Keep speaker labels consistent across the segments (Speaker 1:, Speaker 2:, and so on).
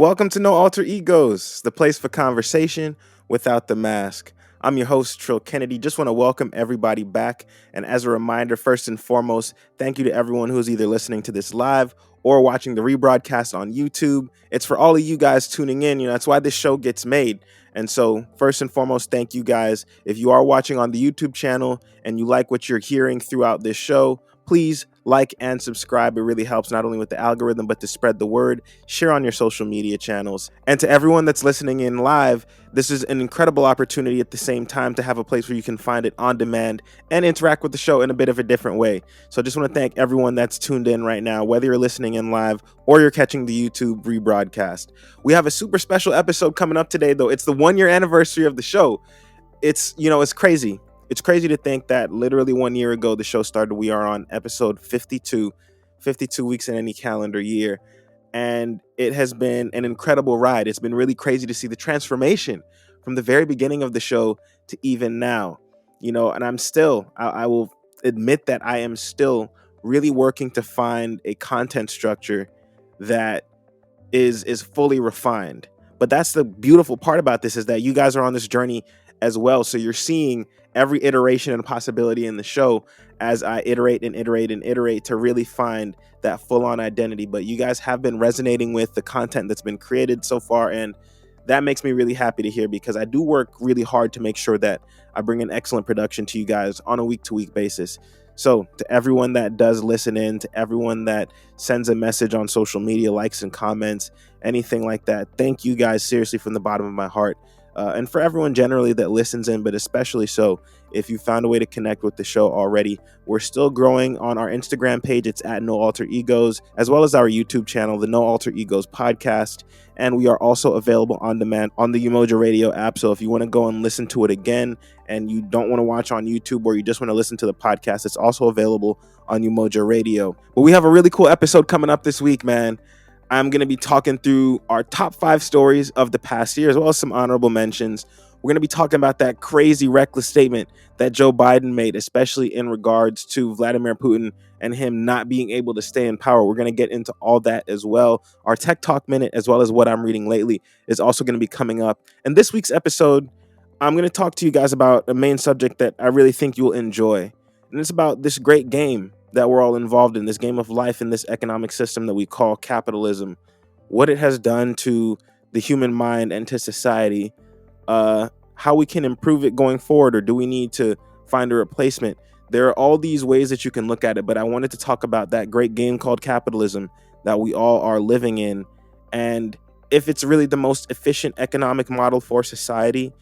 Speaker 1: Welcome to No Alter Egos, the place for conversation without the mask. I'm your host, Trll Kennedy. Just want to welcome everybody back. And as a reminder, first and foremost, thank you to everyone who's either listening to this live or watching the rebroadcast on YouTube. It's for all of you guys tuning in. That's why this show gets made. And so, first and foremost, thank you guys. If you are watching on the YouTube channel and you like what you're hearing throughout this show, please like and subscribe. It really helps not only with the algorithm, but to spread the word. Share on your social media channels. And to everyone that's listening in live, this is an incredible opportunity at the same time to have a place where you can find it on demand and interact with the show in a bit of a different way. So I just want to thank everyone that's tuned in right now, whether you're listening in live or you're catching the YouTube rebroadcast. We have a super special episode coming up today, though. It's the 1-year anniversary of the show. It's crazy. It's crazy to think that literally 1 year ago the show started. We are on episode 52 weeks in any calendar year. And it has been an incredible ride. It's been really crazy to see the transformation from the very beginning of the show to even now. And I will admit that I am still really working to find a content structure that is fully refined. But that's the beautiful part about this, is that you guys are on this journey as well. So you're seeing every iteration and possibility in the show as I iterate to really find that full-on identity. But you guys have been resonating with the content that's been created so far, and that makes me really happy to hear, because I do work really hard to make sure that I bring an excellent production to you guys on a week-to-week basis. So to everyone that does listen in, to everyone that sends a message on social media, likes and comments, anything like that, thank you guys seriously from the bottom of my heart. And for everyone generally that listens in, but especially so if you found a way to connect with the show already. We're still growing on our Instagram page. It's at No Alter Egos, as well as our YouTube channel, the No Alter Egos podcast. And we are also available on demand on the Umoja Radio app. So if you want to go and listen to it again and you don't want to watch on YouTube, or you just want to listen to the podcast, it's also available on Umoja Radio. But we have a really cool episode coming up this week, man. I'm going to be talking through our top 5 stories of the past year, as well as some honorable mentions. We're going to be talking about that crazy, reckless statement that Joe Biden made, especially in regards to Vladimir Putin and him not being able to stay in power. We're going to get into all that as well. Our Tech Talk Minute, as well as what I'm reading lately, is also going to be coming up. And this week's episode, I'm going to talk to you guys about a main subject that I really think you'll enjoy. And it's about this great game that we're all involved in, this game of life in this economic system that we call capitalism, what it has done to the human mind and to society, how we can improve it going forward, or do we need to find a replacement? There are all these ways that you can look at it, but I wanted to talk about that great game called capitalism that we all are living in, and if it's really the most efficient economic model for society,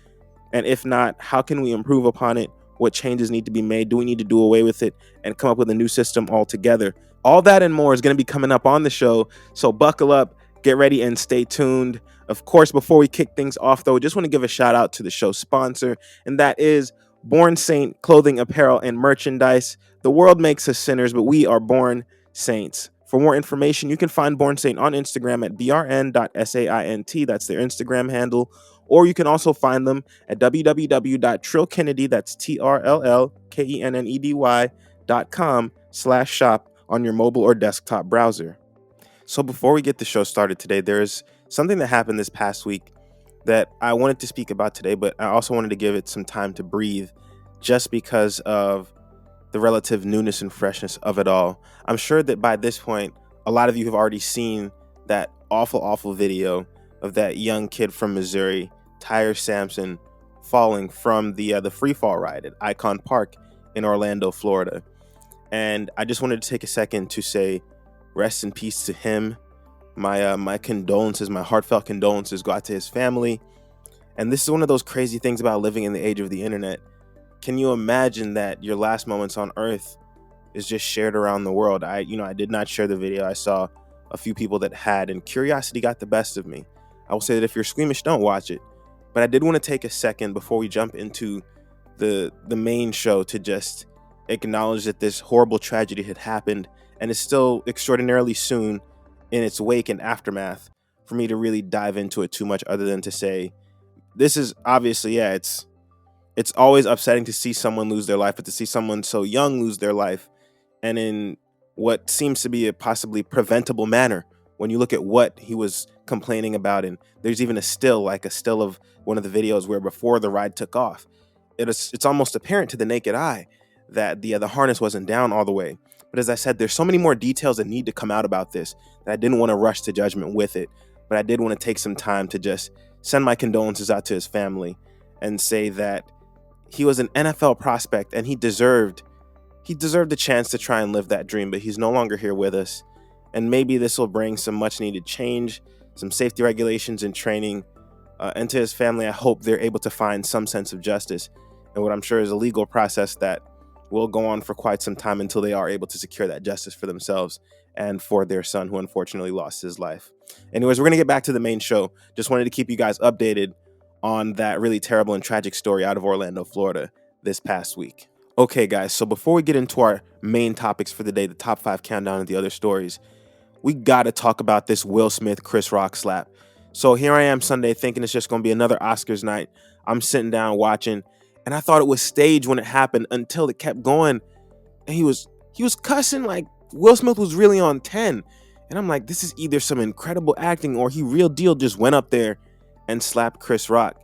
Speaker 1: and if not, how can we improve upon it? What changes need to be made? Do we need to do away with it and come up with a new system altogether? All that and more is going to be coming up on the show. So buckle up, get ready, and stay tuned. Of course, before we kick things off, though, I just want to give a shout out to the show's sponsor, and that is Born Saint Clothing, Apparel, and Merchandise. The world makes us sinners, but we are born saints. For more information, you can find Born Saint on Instagram at brn.saint. That's their Instagram handle. Or you can also find them at www.trllkennedy, that's TRLLKENNEDY.com/shop on your mobile or desktop browser. So before we get the show started today, there's something that happened this past week that I wanted to speak about today, but I also wanted to give it some time to breathe, just because of the relative newness and freshness of it all. I'm sure that by this point, a lot of you have already seen that awful video of that young kid from Missouri, Tyre Sampson, falling from the free fall ride at Icon Park in Orlando, Florida. And I just wanted to take a second to say rest in peace to him. My condolences, my heartfelt condolences go out to his family. And this is one of those crazy things about living in the age of the internet. Can you imagine that your last moments on Earth is just shared around the world? I did not share the video. I saw a few people that had, and curiosity got the best of me. I will say that if you're squeamish, don't watch it. But I did want to take a second before we jump into the main show to just acknowledge that this horrible tragedy had happened and is still extraordinarily soon in its wake and aftermath for me to really dive into it too much, other than to say this is obviously, it's always upsetting to see someone lose their life, but to see someone so young lose their life, and in what seems to be a possibly preventable manner, when you look at what he was complaining about. And there's even a still of one of the videos where before the ride took off, it's almost apparent to the naked eye that the harness wasn't down all the way. But as I said, there's so many more details that need to come out about this that I didn't want to rush to judgment with it. But I did want to take some time to just send my condolences out to his family and say that he was an NFL prospect and he deserved the chance to try and live that dream, but he's no longer here with us. And maybe this will bring some much needed change, some safety regulations and training. And to his family, I hope they're able to find some sense of justice and what I'm sure is a legal process that will go on for quite some time until they are able to secure that justice for themselves and for their son, who unfortunately lost his life. Anyways, we're going to get back to the main show. Just wanted to keep you guys updated on that really terrible and tragic story out of Orlando, Florida this past week. Okay, guys, so before we get into our main topics for the day, the top 5 countdown and the other stories, we got to talk about this Will Smith Chris Rock slap. So here I am Sunday thinking it's just going to be another Oscars night. I'm sitting down watching, and I thought it was staged when it happened until it kept going. And he was cussing like Will Smith was really on 10. And I'm like, this is either some incredible acting or he real deal just went up there and slapped Chris Rock.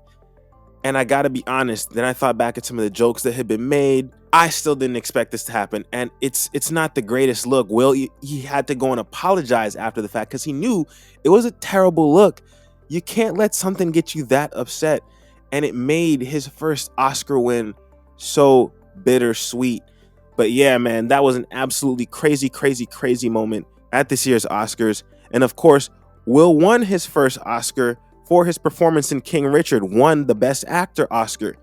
Speaker 1: And I gotta be honest, then I thought back at some of the jokes that had been made. I still didn't expect this to happen. And it's not the greatest look. Will, he had to go and apologize after the fact because he knew it was a terrible look. You can't let something get you that upset. And it made his first Oscar win so bittersweet. But yeah, man, that was an absolutely crazy, crazy, crazy moment at this year's Oscars. And of course, Will won his first Oscar for his performance in King Richard, won the Best Actor Oscar.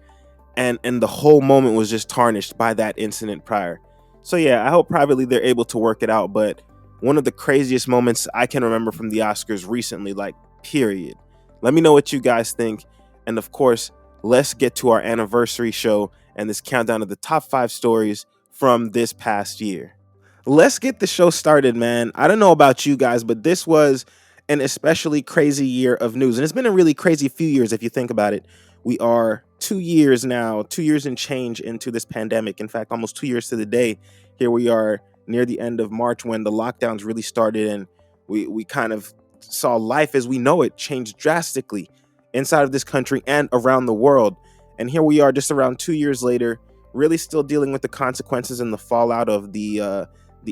Speaker 1: And the whole moment was just tarnished by that incident prior. So yeah, I hope privately they're able to work it out. But one of the craziest moments I can remember from the Oscars recently, like, period. Let me know what you guys think. And of course, let's get to our anniversary show and this countdown of the top 5 stories from this past year. Let's get the show started, man. I don't know about you guys, but this was an especially crazy year of news. And it's been a really crazy few years if you think about it. We are 2 years now, 2 years and change into this pandemic. In fact, almost 2 years to the day. Here we are near the end of March when the lockdowns really started, and we kind of saw life as we know it change drastically inside of this country and around the world. And here we are just around 2 years later, really still dealing with the consequences and the fallout of the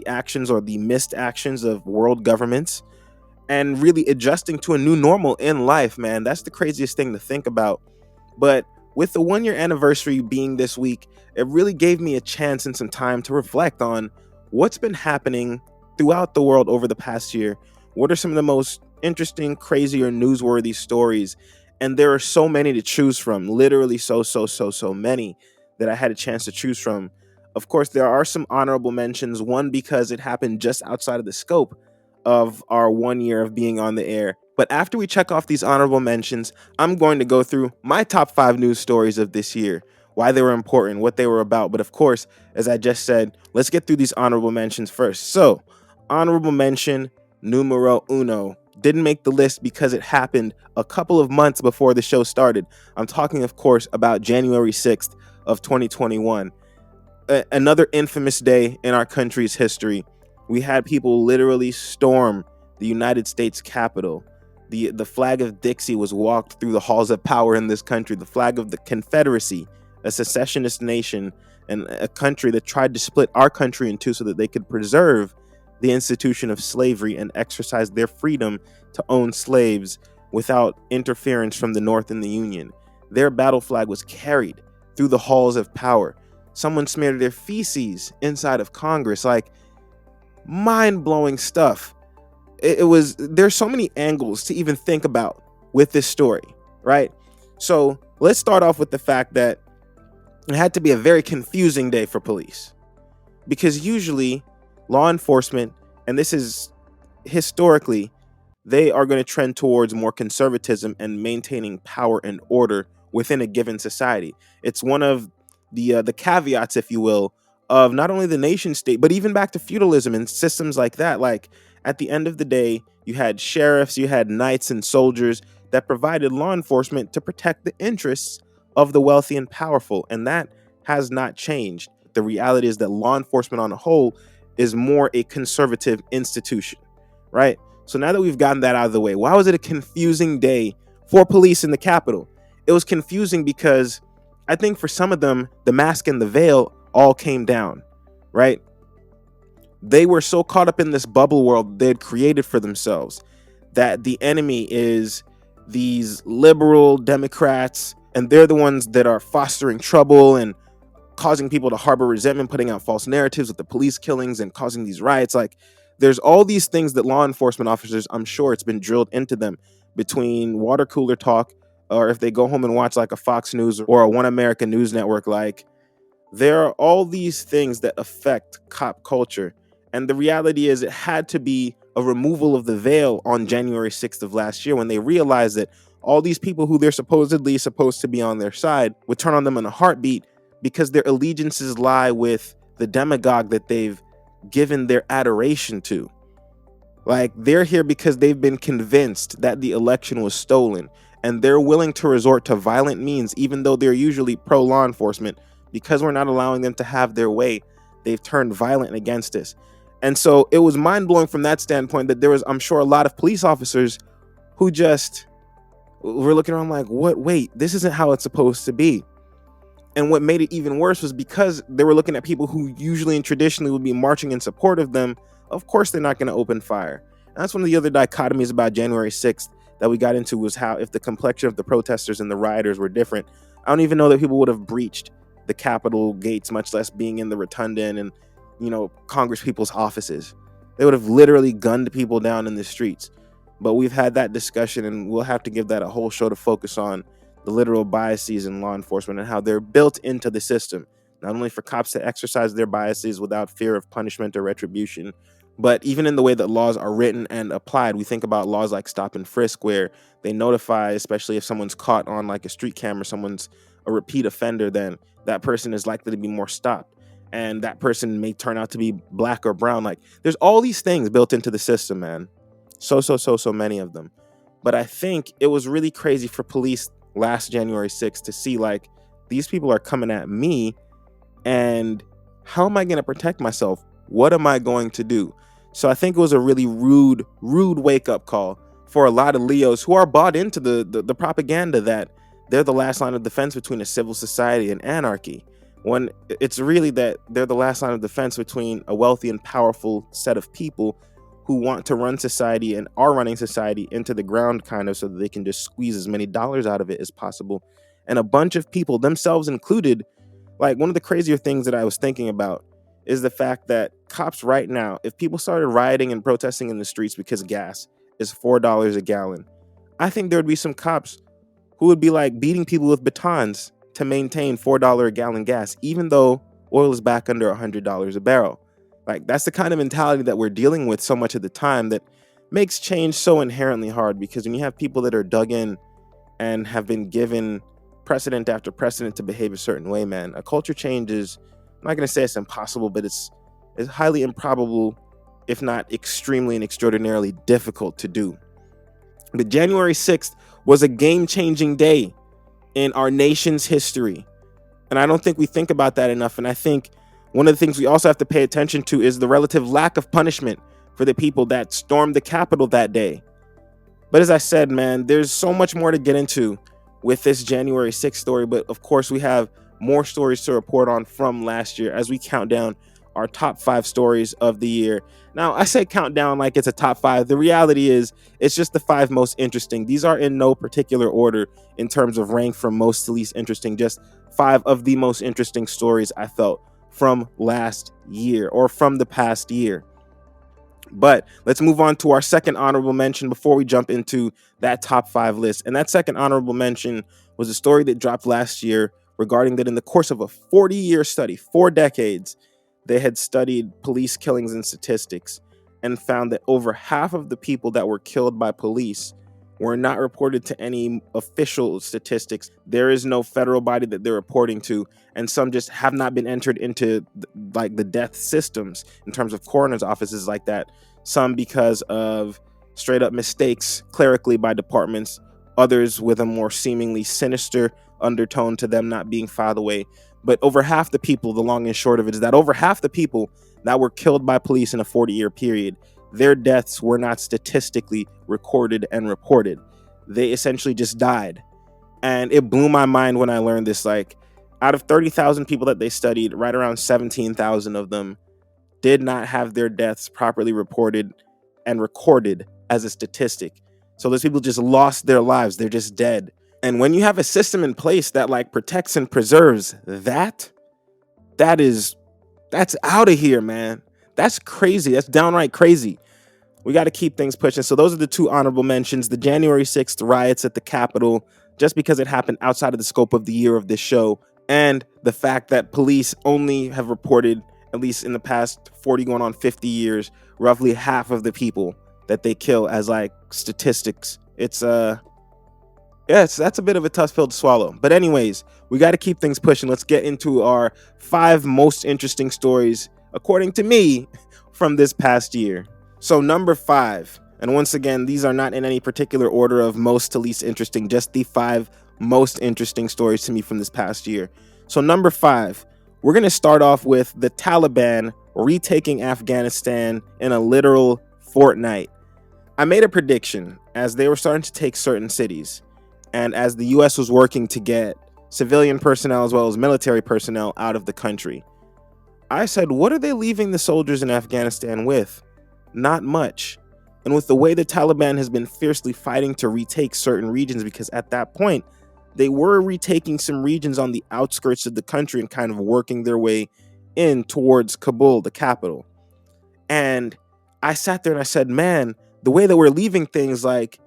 Speaker 1: actions or the missed actions of world governments, and really adjusting to a new normal in life, man. That's the craziest thing to think about. But with the 1 year anniversary being this week, it really gave me a chance and some time to reflect on what's been happening throughout the world over the past year. What are some of the most interesting, crazy, or newsworthy stories? And there are so many to choose from, literally so many that I had a chance to choose from. Of course, there are some honorable mentions, one because it happened just outside of the scope of our 1 year of being on the air. But after we check off these honorable mentions, I'm going to go through my top 5 news stories of this year, why they were important, what they were about. But of course, as I just said, let's get through these honorable mentions first. So, honorable mention numero uno didn't make the list because it happened a couple of months before the show started. I'm talking, of course, about January 6th of 2021. Another infamous day in our country's history. We had people literally storm the United States Capitol. The flag of Dixie was walked through the halls of power in this country. The flag of the Confederacy, a secessionist nation and a country that tried to split our country in two so that they could preserve the institution of slavery and exercise their freedom to own slaves without interference from the North and the Union. Their battle flag was carried through the halls of power. Someone smeared their feces inside of Congress. Like, mind-blowing stuff. There's so many angles to even think about with this story, right? So let's start off with the fact that it had to be a very confusing day for police, because usually law enforcement, and this is historically, they are going to trend towards more conservatism and maintaining power and order within a given society. It's one of the caveats, if you will, of not only the nation state, but even back to feudalism and systems like that. Like, at the end of the day, you had sheriffs, you had knights and soldiers that provided law enforcement to protect the interests of the wealthy and powerful. And that has not changed. The reality is that law enforcement on a whole is more a conservative institution, right? So now that we've gotten that out of the way, why was it a confusing day for police in the Capitol? It was confusing because I think for some of them, the mask and the veil all came down, right? They were so caught up in this bubble world they had created for themselves that the enemy is these liberal Democrats, and they're the ones that are fostering trouble and causing people to harbor resentment, putting out false narratives with the police killings and causing these riots. Like, there's all these things that law enforcement officers, I'm sure it's been drilled into them between water cooler talk, or if they go home and watch like a Fox News or a One American News Network. Like, there are all these things that affect cop culture. And the reality is it had to be a removal of the veil on January 6th of last year when they realized that all these people who they're supposedly supposed to be on their side would turn on them in a heartbeat because their allegiances lie with the demagogue that they've given their adoration to. Like, they're here because they've been convinced that the election was stolen, and they're willing to resort to violent means, even though they're usually pro law enforcement. Because we're not allowing them to have their way, they've turned violent against us. And so it was mind-blowing from that standpoint that there was, I'm sure, a lot of police officers who just were looking around like, what? Wait, this isn't how it's supposed to be. And what made it even worse was because they were looking at people who usually and traditionally would be marching in support of them. Of course, they're not going to open fire. And that's one of the other dichotomies about January 6th that we got into, was how if the complexion of the protesters and the rioters were different, I don't even know that people would have breached the Capitol gates, much less being in the rotunda and, Congress people's offices. They would have literally gunned people down in the streets. But we've had that discussion, and we'll have to give that a whole show to focus on the literal biases in law enforcement and how they're built into the system, not only for cops to exercise their biases without fear of punishment or retribution, but even in the way that laws are written and applied. We think about laws like stop and frisk, where they notify, especially if someone's caught on like a street camera, someone's a repeat offender, then that person is likely to be more stopped. And that person may turn out to be black or brown. Like, there's all these things built into the system, man. So many of them. But I think it was really crazy for police last January 6th to see, like, these people are coming at me, and how am I going to protect myself? What am I going to do? So I think it was a really rude wake-up call for a lot of Leos who are bought into the propaganda that they're the last line of defense between a civil society and anarchy, when it's really that they're the last line of defense between a wealthy and powerful set of people who want to run society and are running society into the ground, kind of, so that they can just squeeze as many dollars out of it as possible. And a bunch of people, themselves included, like, one of the crazier things that I was thinking about is the fact that cops right now, if people started rioting and protesting in the streets because gas is $4 a gallon, I think there would be some cops who would be like beating people with batons to maintain $4 a gallon gas, even though oil is back under $100 a barrel. Like, that's the kind of mentality that we're dealing with so much of the time that makes change so inherently hard, because when you have people that are dug in and have been given precedent after precedent to behave a certain way, man, a culture change is, I'm not going to say it's impossible, but it's highly improbable, if not extremely and extraordinarily difficult to do. But January 6th was a game-changing day in our nation's history. And I don't think we think about that enough. And I think one of the things we also have to pay attention to is the relative lack of punishment for the people that stormed the Capitol that day. But as I said, man, there's so much more to get into with this January 6th story. But of course, we have more stories to report on from last year as we count down our top 5 stories of the year. Now, I say count down like it's a top 5. The reality is it's just the 5 most interesting. These are in no particular order in terms of rank from most to least interesting. Just 5 of the most interesting stories I felt from last year, or from the past year. But let's move on to our second honorable mention before we jump into that top 5 list. And that second honorable mention was a story that dropped last year regarding that in the course of a 40-year study, 4 decades, they had studied police killings and statistics and found that over half of the people that were killed by police were not reported to any official statistics. There is no federal body that they're reporting to, and some just have not been entered into like the death systems in terms of coroner's offices like that. Some because of straight up mistakes clerically by departments, others with a more seemingly sinister undertone to them not being filed away. But over half the people, the long and short of it is that over half the people that were killed by police in a 40-year period their deaths were not statistically recorded and reported. They essentially just died. And it blew my mind when I learned this. Like, out of 30,000 people that they studied, right around 17,000 of them did not have their deaths properly reported and recorded as a statistic. So those people just lost their lives. They're just dead. And when you have a system in place that like protects and preserves that's out of here, man. That's crazy. That's downright crazy. We got to keep things pushing. So those are the two honorable mentions. The January 6th riots at the Capitol, just because it happened outside of the scope of the year of this show, and the fact that police only have reported, at least in the past 40 going on 50 years, roughly half of the people that they kill as like statistics. It's that's a bit of a tough pill to swallow. But anyways, we got to keep things pushing. Let's get into our 5 most interesting stories, according to me, from this past year. So number 5, and once again, these are not in any particular order of most to least interesting, just the 5 most interesting stories to me from this past year. So number 5, we're going to start off with the Taliban retaking Afghanistan in a literal fortnight. I made a prediction as they were starting to take certain cities, and as the US was working to get civilian personnel as well as military personnel out of the country. I said, what are they leaving the soldiers in Afghanistan with? Not much. And with the way the Taliban has been fiercely fighting to retake certain regions, because at that point, they were retaking some regions on the outskirts of the country and kind of working their way in towards Kabul, the capital. And I sat there and I said, man, the way that we're leaving things, like,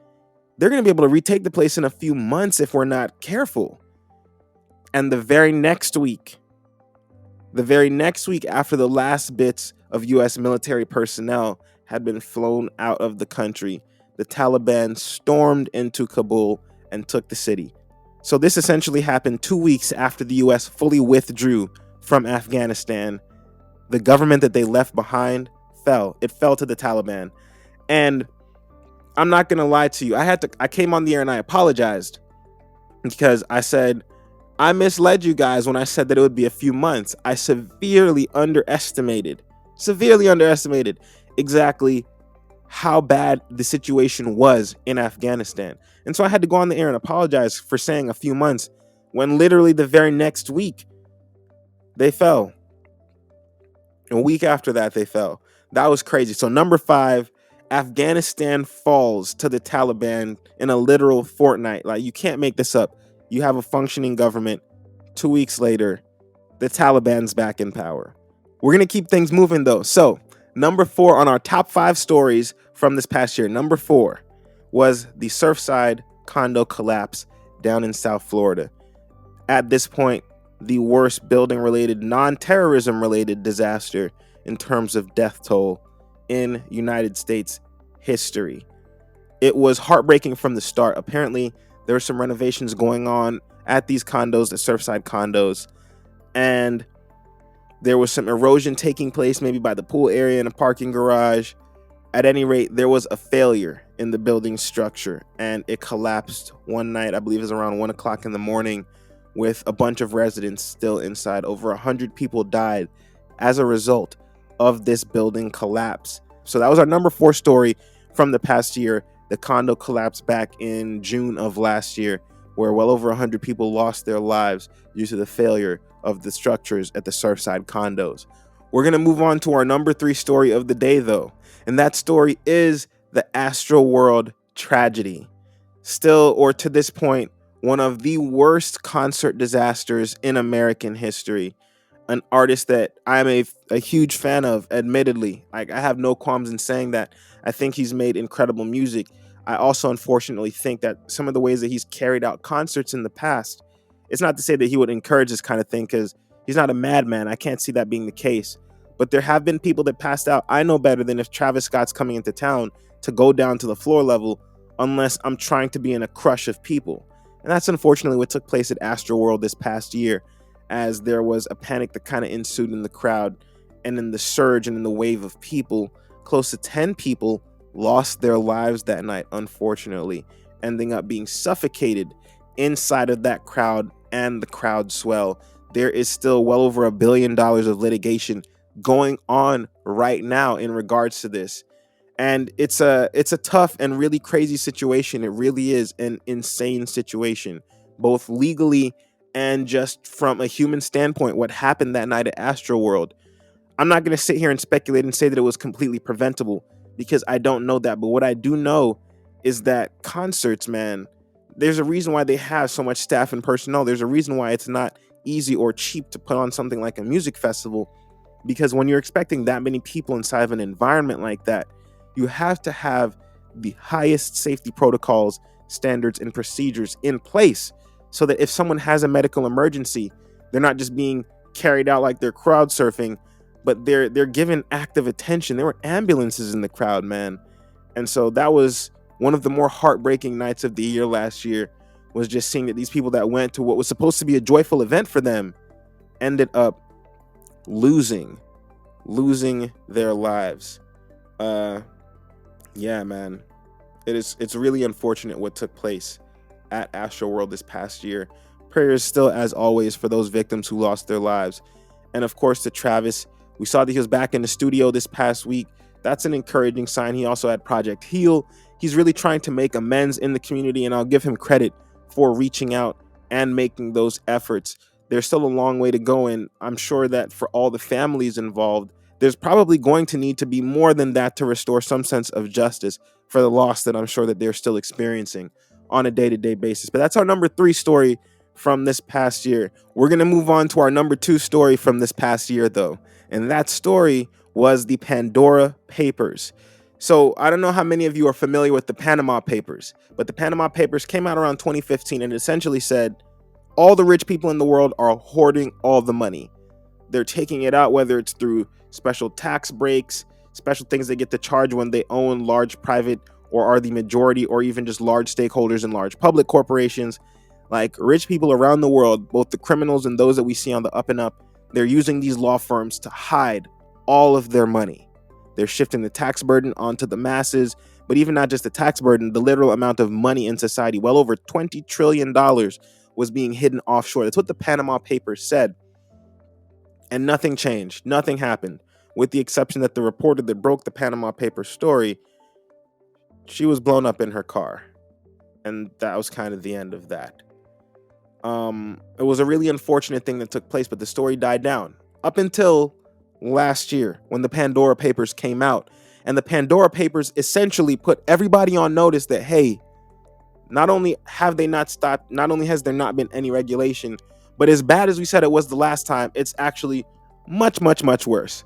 Speaker 1: they're going to be able to retake the place in a few months if we're not careful. And the very next week after the last bits of US military personnel had been flown out of the country, the Taliban stormed into Kabul and took the city. So this essentially happened 2 weeks after the US fully withdrew from Afghanistan. The government that they left behind fell. It fell to the Taliban. And I'm not going to lie to you. I came on the air and I apologized because I said, I misled you guys when I said that it would be a few months. I severely underestimated exactly how bad the situation was in Afghanistan. And so I had to go on the air and apologize for saying a few months when literally the very next week they fell. A week after that, they fell. That was crazy. So number 5, Afghanistan falls to the Taliban in a literal fortnight. Like, you can't make this up. You have a functioning government. 2 weeks later, the Taliban's back in power. We're going to keep things moving, though. So number 4 on our top 5 stories from this past year. Number 4 was the Surfside condo collapse down in South Florida. At this point, the worst building-related, non-terrorism-related disaster in terms of death toll in United States history. It was heartbreaking from the start. Apparently, there were some renovations going on at these condos, the Surfside condos, and there was some erosion taking place, maybe by the pool area and a parking garage. At any rate, there was a failure in the building structure, and it collapsed one night. I believe it was around 1 o'clock in the morning, with a bunch of residents still inside. Over 100 people died as a result of this building collapse. So that was our number 4 story from the past year. The condo collapsed back in June of last year, where well over 100 people lost their lives due to the failure of the structures at the Surfside condos. We're going to move on to our number 3 story of the day, though. And that story is the Astroworld Tragedy. Still, or to this point, one of the worst concert disasters in American history. An artist that I'm a huge fan of, admittedly. I have no qualms in saying that. I think he's made incredible music. I also, unfortunately, think that some of the ways that he's carried out concerts in the past, it's not to say that he would encourage this kind of thing, because he's not a madman. I can't see that being the case. But there have been people that passed out. I know better than if Travis Scott's coming into town to go down to the floor level unless I'm trying to be in a crush of people. And that's unfortunately what took place at Astroworld this past year, as there was a panic that kind of ensued in the crowd, and in the surge and in the wave of people, close to 10 people lost their lives that night, unfortunately, ending up being suffocated inside of that crowd and the crowd swell. There is still well over $1 billion of litigation going on right now in regards to this. And it's a tough and really crazy situation. It really is an insane situation, both legally and just from a human standpoint. What happened that night at Astroworld, I'm not going to sit here and speculate and say that it was completely preventable, because I don't know that. But what I do know is that concerts, man, there's a reason why they have so much staff and personnel. There's a reason why it's not easy or cheap to put on something like a music festival, because when you're expecting that many people inside of an environment like that, you have to have the highest safety protocols, standards, and procedures in place, so that if someone has a medical emergency, they're not just being carried out like they're crowd surfing, but they're given active attention. There were ambulances in the crowd, man. And so that was one of the more heartbreaking nights of the year last year, was just seeing that these people that went to what was supposed to be a joyful event for them ended up losing their lives. Yeah, man, it's really unfortunate what took place at Astroworld this past year. Prayers still, as always, for those victims who lost their lives. And of course to Travis, we saw that he was back in the studio this past week. That's an encouraging sign. He also had Project Heal. He's really trying to make amends in the community, and I'll give him credit for reaching out and making those efforts. There's still a long way to go, and I'm sure that for all the families involved, there's probably going to need to be more than that to restore some sense of justice for the loss that I'm sure that they're still experiencing on a day-to-day basis. But that's our number 3 story from this past year. We're going to move on to our number 2 story from this past year, though. And that story was the Pandora Papers. So I don't know how many of you are familiar with the Panama Papers, but the Panama Papers came out around 2015 and essentially said all the rich people in the world are hoarding all the money. They're taking it out, whether it's through special tax breaks, special things they get to charge when they own large private or are the majority or even just large stakeholders in large public corporations. Like, rich people around the world, both the criminals and those that we see on the up and up, they're using these law firms to hide all of their money. They're shifting the tax burden onto the masses, but even not just the tax burden, the literal amount of money in society, well over $20 trillion was being hidden offshore. That's what the Panama Papers said. And nothing changed. Nothing happened, with the exception that the reporter that broke the Panama Papers story, she was blown up in her car. And that was kind of the end of that. It was a really unfortunate thing that took place, but the story died down up until last year when the Pandora Papers came out. And the Pandora Papers essentially put everybody on notice that, hey, not only have they not stopped, not only has there not been any regulation, but as bad as we said it was the last time, it's actually much, much, much worse.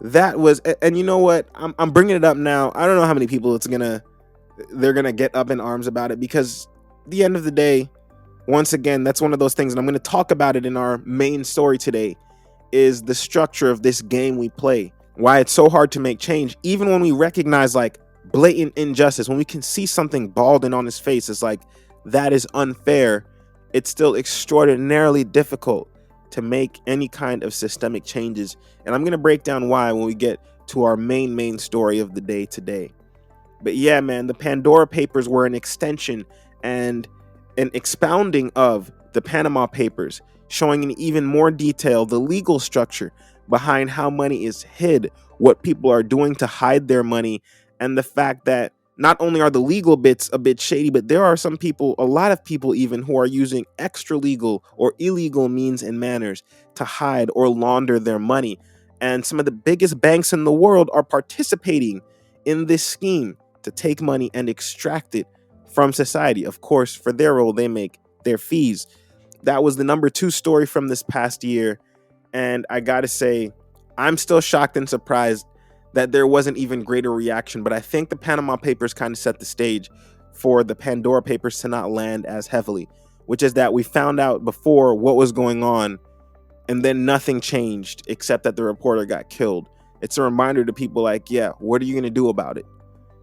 Speaker 1: That was, and you know what? I'm bringing it up now. I don't know how many people they're gonna get up in arms about it, because at the end of the day, once again, that's one of those things, and I'm going to talk about it in our main story today, is the structure of this game we play. Why it's so hard to make change, even when we recognize like blatant injustice, when we can see something bald and on his face, it's like, that is unfair. It's still extraordinarily difficult to make any kind of systemic changes. And I'm going to break down why when we get to our main story of the day today. But yeah, man, the Pandora Papers were an extension and an expounding of the Panama Papers, showing in even more detail the legal structure behind how money is hid, what people are doing to hide their money, and the fact that not only are the legal bits a bit shady, but there are some people, a lot of people even, who are using extra legal or illegal means and manners to hide or launder their money. And some of the biggest banks in the world are participating in this scheme to take money and extract it from society. Of course, for their role, they make their fees. That was the number 2 story from this past year. And I gotta say, I'm still shocked and surprised that there wasn't even greater reaction. But I think the Panama Papers kind of set the stage for the Pandora Papers to not land as heavily, which is that we found out before what was going on, and then nothing changed except that the reporter got killed. It's a reminder to people like, yeah, what are you gonna do about it?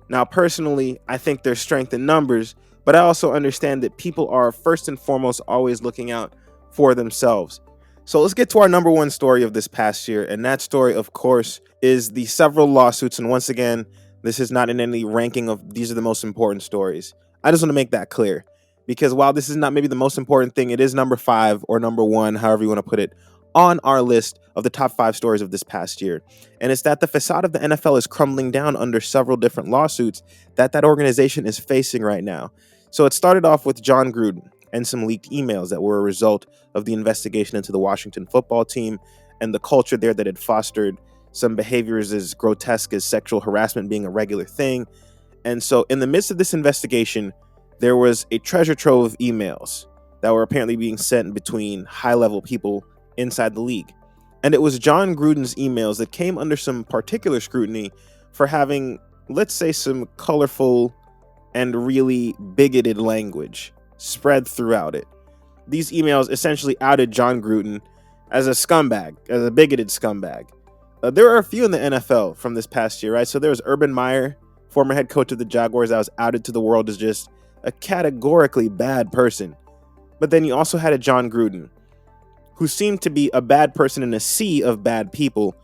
Speaker 1: Now, personally, I think there's strength in numbers, but I also understand that people are first and foremost always looking out for themselves. So let's get to our number 1 story of this past year. And that story, of course, is the several lawsuits. And once again, this is not in any ranking of these are the most important stories. I just want to make that clear, because while this is not maybe the most important thing, it is number 5 or number 1, however you want to put it, on our list of the top 5 stories of this past year. And it's that the facade of the NFL is crumbling down under several different lawsuits that organization is facing right now. So it started off with John Gruden and some leaked emails that were a result of the investigation into the Washington football team and the culture there that had fostered some behaviors as grotesque as sexual harassment being a regular thing. And so in the midst of this investigation, there was a treasure trove of emails that were apparently being sent between high-level people inside the league. And it was John Gruden's emails that came under some particular scrutiny for having, let's say, some colorful and really bigoted language spread throughout it. These emails essentially outed John Gruden as a scumbag, as a bigoted scumbag. There are a few in the NFL from this past year, right? So there was Urban Meyer, former head coach of the Jaguars, that was outed to the world as just a categorically bad person. But then you also had a John Gruden, who seemed to be a bad person in a sea of bad people,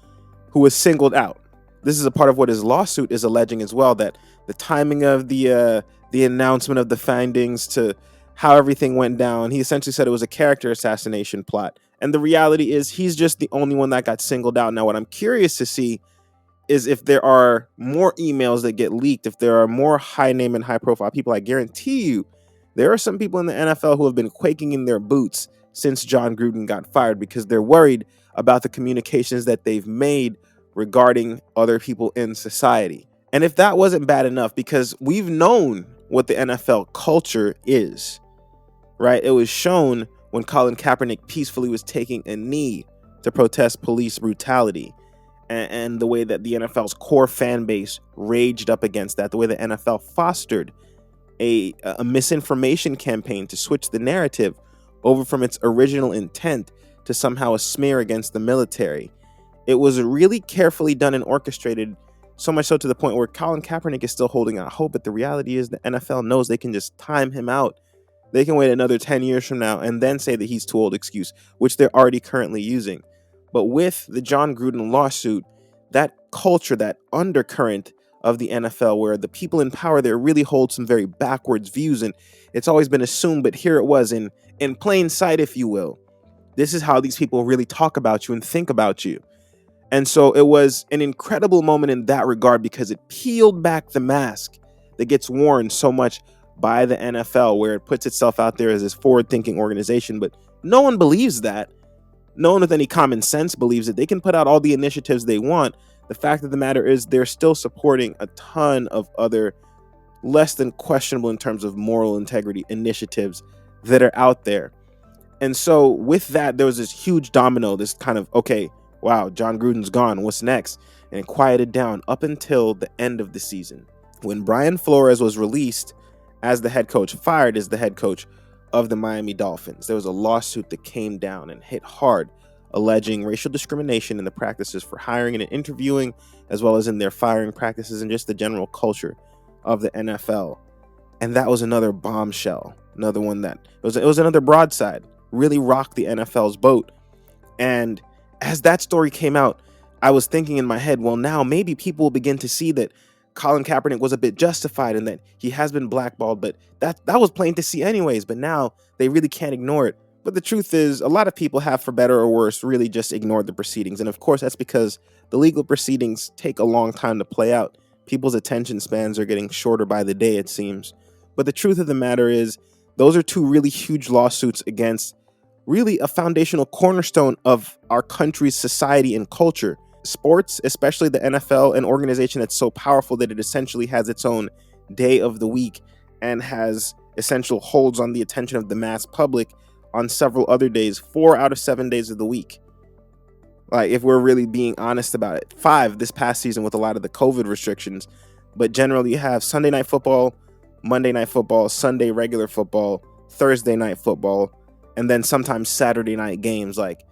Speaker 1: who was singled out. This is a part of what his lawsuit is alleging as well, that the timing of the announcement of the findings to how everything went down, he essentially said it was a character assassination plot. And the reality is he's just the only one that got singled out. Now, what I'm curious to see is if there are more emails that get leaked, if there are more high name and high profile people. I guarantee you there are some people in the NFL who have been quaking in their boots since John Gruden got fired because they're worried about the communications that they've made regarding other people in society. And if that wasn't bad enough, because we've known what the NFL culture is, right? It was shown when Colin Kaepernick peacefully was taking a knee to protest police brutality, and the way that the NFL's core fan base raged up against that, the way the NFL fostered a misinformation campaign to switch the narrative over from its original intent to somehow a smear against the military. It was really carefully done and orchestrated, so much so to the point where Colin Kaepernick is still holding out hope, but the reality is the NFL knows they can just time him out. They can wait another 10 years from now and then say that he's too old excuse, which they're already currently using. But with the John Gruden lawsuit, that culture, that undercurrent of the NFL, where the people in power there really hold some very backwards views, and it's always been assumed, but here it was in plain sight, if you will. This is how these people really talk about you and think about you. And so it was an incredible moment in that regard because it peeled back the mask that gets worn so much by the NFL, where it puts itself out there as this forward-thinking organization, but no one believes that. No one with any common sense believes that they can put out all the initiatives they want. The fact of the matter is they're still supporting a ton of other less than questionable in terms of moral integrity initiatives that are out there. And so with that, there was this huge domino, this kind of, okay, wow, John Gruden's gone. What's next? And it quieted down up until the end of the season when Brian Flores was released as the head coach, fired as the head coach of the Miami Dolphins. There was a lawsuit that came down and hit hard, alleging racial discrimination in the practices for hiring and interviewing, as well as in their firing practices and just the general culture of the NFL. And that was another bombshell, another one that it was another broadside, really rocked the NFL's boat. And as that story came out, I was thinking in my head, well, now maybe people will begin to see that Colin Kaepernick was a bit justified and that he has been blackballed, but that was plain to see anyways. But now they really can't ignore it. But the truth is, a lot of people have, for better or worse, really just ignored the proceedings. And of course, that's because the legal proceedings take a long time to play out. People's attention spans are getting shorter by the day, it seems. But the truth of the matter is, those are two really huge lawsuits against really a foundational cornerstone of our country's society and culture. Sports, especially the NFL, an organization that's so powerful that it essentially has its own day of the week and has essential holds on the attention of the mass public on several other days, 4 out of 7 days of the week. Like, if we're really being honest about it, 5 this past season with a lot of the COVID restrictions, but generally you have Sunday night football, Monday night football, Sunday regular football, Thursday night football, and then sometimes Saturday night games. Like,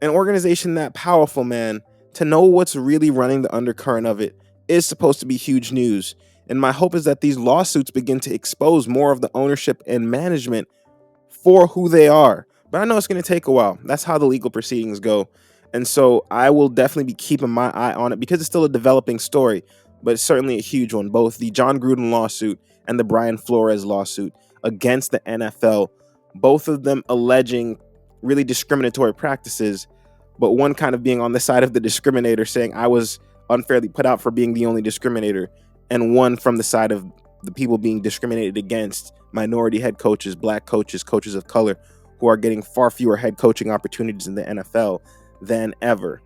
Speaker 1: an organization that powerful, man, to know what's really running the undercurrent of it is supposed to be huge news. And my hope is that these lawsuits begin to expose more of the ownership and management for who they are. But I know it's going to take a while. That's how the legal proceedings go. And so I will definitely be keeping my eye on it because it's still a developing story, but it's certainly a huge one. Both the John Gruden lawsuit and the Brian Flores lawsuit against the NFL, both of them alleging really discriminatory practices, but one kind of being on the side of the discriminator saying I was unfairly put out for being the only discriminator, and one from the side of the people being discriminated against, minority head coaches, black coaches, coaches of color, who are getting far fewer head coaching opportunities in the NFL than ever.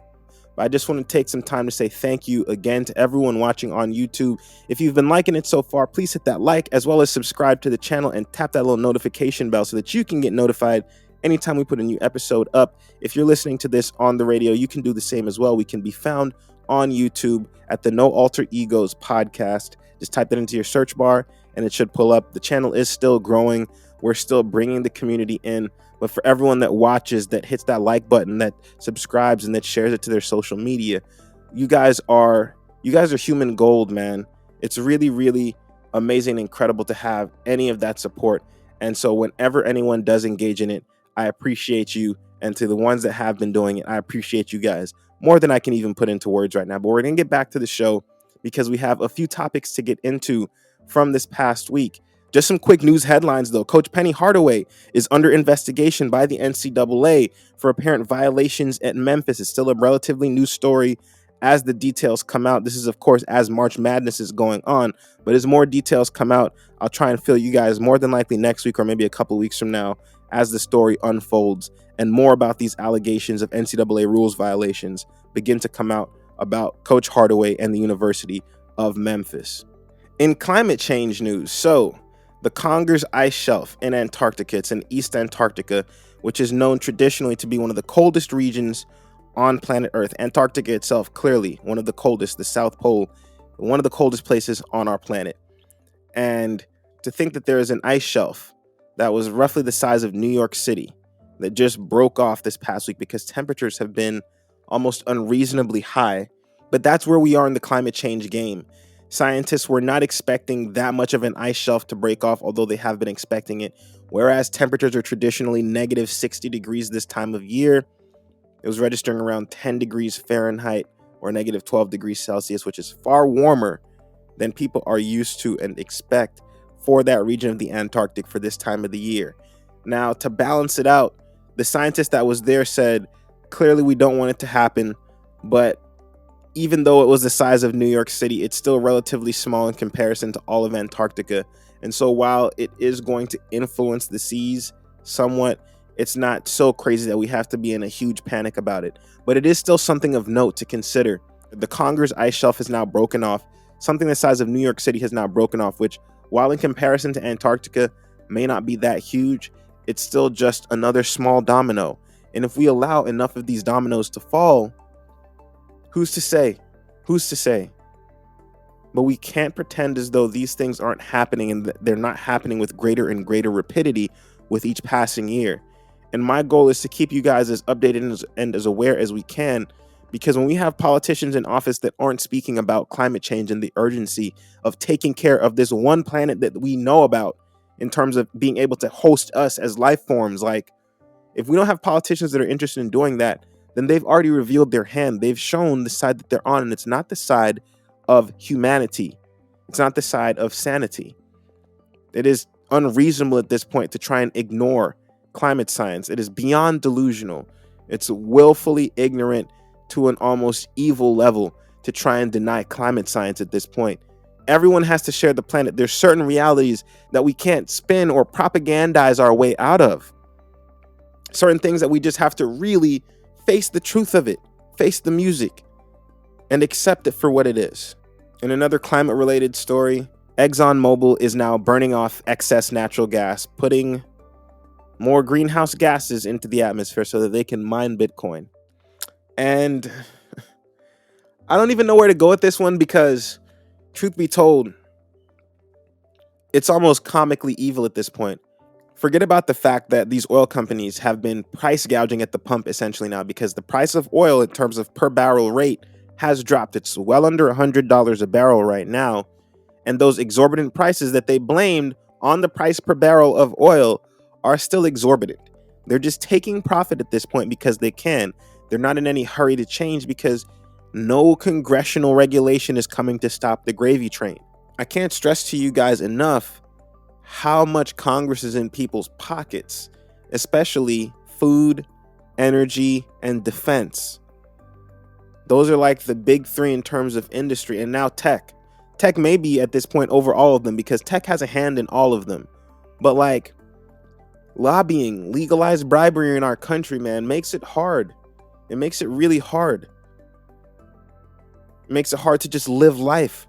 Speaker 1: But I just want to take some time to say thank you again to everyone watching on YouTube. If you've been liking it so far, please hit that like, as well as subscribe to the channel and tap that little notification bell so that you can get notified anytime we put a new episode up. If you're listening to this on the radio, you can do the same as well. We can be found on YouTube at the No Alter Egos podcast. Just type that into your search bar and it should pull up. The channel is still growing. We're still bringing the community in. But for everyone that watches, that hits that like button, that subscribes, and that shares it to their social media, you guys are human gold, man. It's really, really amazing and incredible to have any of that support. And so whenever anyone does engage in it, I appreciate you. And to the ones that have been doing it, I appreciate you guys more than I can even put into words right now. But we're going to get back to the show because we have a few topics to get into from this past week. Just some quick news headlines, though. Coach Penny Hardaway is under investigation by the NCAA for apparent violations at Memphis. It's still a relatively new story as the details come out. This is, of course, as March Madness is going on. But as more details come out, I'll try and fill you guys more than likely next week or maybe a couple weeks from now as the story unfolds and more about these allegations of NCAA rules violations begin to come out about Coach Hardaway and the University of Memphis. In climate change news, the Conger Ice Shelf in Antarctica, it's in East Antarctica, which is known traditionally to be one of the coldest regions on planet Earth. Antarctica itself, clearly one of the coldest, the South Pole, one of the coldest places on our planet. And to think that there is an ice shelf that was roughly the size of New York City that just broke off this past week because temperatures have been almost unreasonably high. But that's where we are in the climate change game. Scientists were not expecting that much of an ice shelf to break off, although they have been expecting it. Whereas temperatures are traditionally negative 60 degrees this time of year, it was registering around 10 degrees Fahrenheit or negative 12 degrees Celsius, which is far warmer than people are used to and expect for that region of the Antarctic for this time of the year. Now, to balance it out, the scientist that was there said, clearly we don't want it to happen, but even though it was the size of New York City, it's still relatively small in comparison to all of Antarctica. And so while it is going to influence the seas somewhat, it's not so crazy that we have to be in a huge panic about it. But it is still something of note to consider. The Conger Ice Shelf has now broken off. Something the size of New York City has now broken off, which, while in comparison to Antarctica may not be that huge, it's still just another small domino. And if we allow enough of these dominoes to fall, who's to say? Who's to say? But we can't pretend as though these things aren't happening and they're not happening with greater and greater rapidity with each passing year. And my goal is to keep you guys as updated and as aware as we can, because when we have politicians in office that aren't speaking about climate change and the urgency of taking care of this one planet that we know about in terms of being able to host us as life forms, like if we don't have politicians that are interested in doing that, then they've already revealed their hand. They've shown the side that they're on, and it's not the side of humanity. It's not the side of sanity. It is unreasonable at this point to try and ignore climate science. It is beyond delusional. It's willfully ignorant to an almost evil level to try and deny climate science at this point. Everyone has to share the planet. There's certain realities that we can't spin or propagandize our way out of. Certain things that we just have to really face the truth of it, face the music, and accept it for what it is. In another climate-related story, Exxon Mobil is now burning off excess natural gas, putting more greenhouse gases into the atmosphere so that they can mine Bitcoin. And I don't even know where to go with this one because, truth be told, it's almost comically evil at this point. Forget about the fact that these oil companies have been price gouging at the pump essentially now because the price of oil in terms of per barrel rate has dropped. It's well under $100 a barrel right now. And those exorbitant prices that they blamed on the price per barrel of oil are still exorbitant. They're just taking profit at this point because they can. They're not in any hurry to change because no congressional regulation is coming to stop the gravy train. I can't stress to you guys enough how much Congress is in people's pockets, especially food, energy, and defense. Those are like the big three in terms of industry. And now tech. Tech may be at this point over all of them because tech has a hand in all of them. But like lobbying, legalized bribery in our country, man, makes it hard. It makes it really hard. It makes it hard to just live life.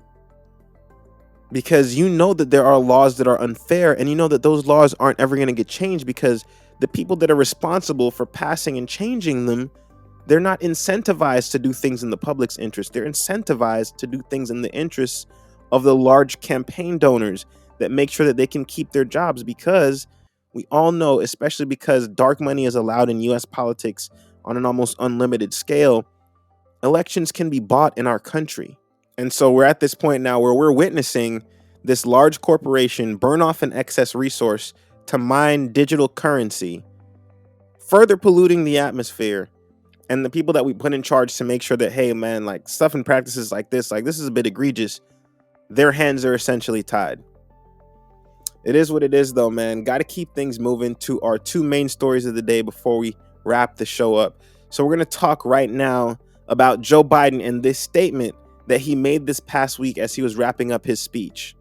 Speaker 1: Because you know that there are laws that are unfair, and you know that those laws aren't ever going to get changed because the people that are responsible for passing and changing them, they're not incentivized to do things in the public's interest. They're incentivized to do things in the interests of the large campaign donors that make sure that they can keep their jobs, because we all know, especially because dark money is allowed in US politics on an almost unlimited scale, elections can be bought in our country. And so we're at this point now where we're witnessing this large corporation burn off an excess resource to mine digital currency, further polluting the atmosphere. And the people that we put in charge to make sure that, hey, man, like stuff and practices like this is a bit egregious, their hands are essentially tied. It is what it is, though, man. Got to keep things moving to our two main stories of the day before we wrap the show up. So we're going to talk right now about Joe Biden and this statement that he made this past week as he was wrapping up his speech.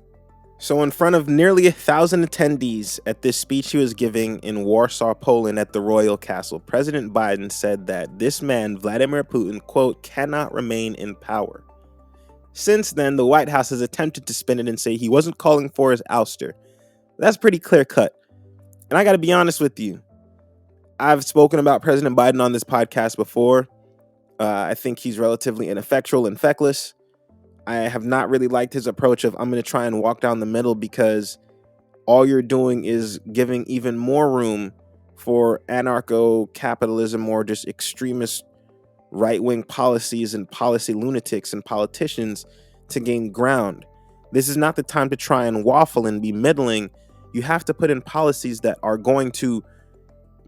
Speaker 1: So in front of nearly 1,000 attendees at this speech he was giving in Warsaw, Poland at the Royal Castle, President Biden said that this man, Vladimir Putin, quote, cannot remain in power. Since then, the White House has attempted to spin it and say he wasn't calling for his ouster. That's pretty clear cut. And I got to be honest with you. I've spoken about President Biden on this podcast before. I think he's relatively ineffectual and feckless. I have not really liked his approach of I'm going to try and walk down the middle, because all you're doing is giving even more room for anarcho-capitalism or just extremist right-wing policies and policy lunatics and politicians to gain ground. This is not the time to try and waffle and be middling. You have to put in policies that are going to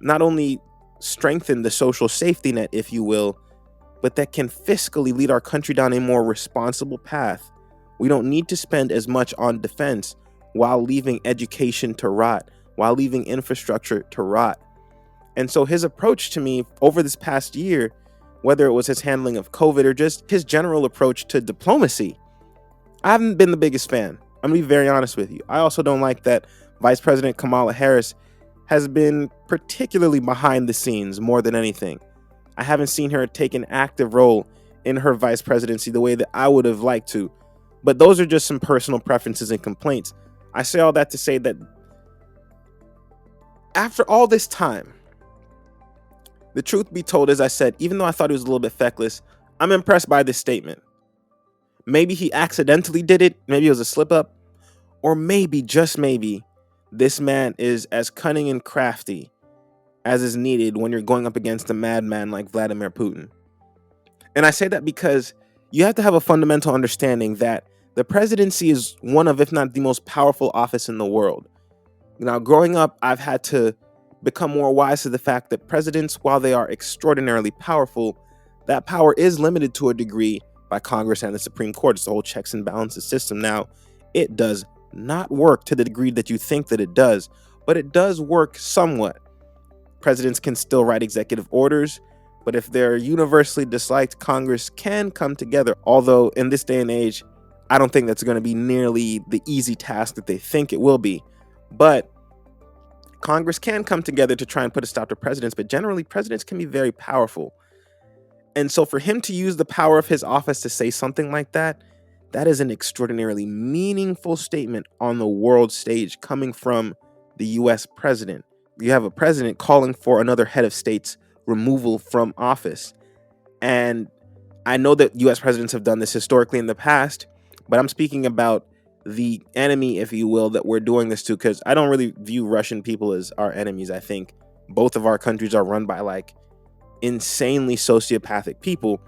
Speaker 1: not only strengthen the social safety net, if you will, but that can fiscally lead our country down a more responsible path. We don't need to spend as much on defense while leaving education to rot, while leaving infrastructure to rot. And so his approach to me over this past year, whether it was his handling of COVID or just his general approach to diplomacy, I haven't been the biggest fan. I'm going to be very honest with you. I also don't like that Vice President Kamala Harris has been particularly behind the scenes more than anything. I haven't seen her take an active role in her vice presidency the way that I would have liked to. But those are just some personal preferences and complaints. I say all that to say that after all this time, the truth be told, as I said, even though I thought he was a little bit feckless, I'm impressed by this statement. Maybe he accidentally did it. Maybe it was a slip up. Or maybe, just maybe, this man is as cunning and crafty as is needed when you're going up against a madman like Vladimir Putin. And I say that because you have to have a fundamental understanding that the presidency is one of, if not the most powerful office in the world. Now, growing up, I've had to become more wise to the fact that presidents, while they are extraordinarily powerful, that power is limited to a degree by Congress and the Supreme Court. It's the whole checks and balances system. Now, it does not work to the degree that you think that it does, but it does work somewhat. Presidents can still write executive orders, but if they're universally disliked, Congress can come together. Although in this day and age, I don't think that's going to be nearly the easy task that they think it will be. But Congress can come together to try and put a stop to presidents, but generally presidents can be very powerful. And so for him to use the power of his office to say something like that, that is an extraordinarily meaningful statement on the world stage coming from the US president. You have a president calling for another head of state's removal from office. And I know that US presidents have done this historically in the past, but I'm speaking about the enemy, if you will, that we're doing this to, because I don't really view Russian people as our enemies. I think both of our countries are run by like insanely sociopathic people.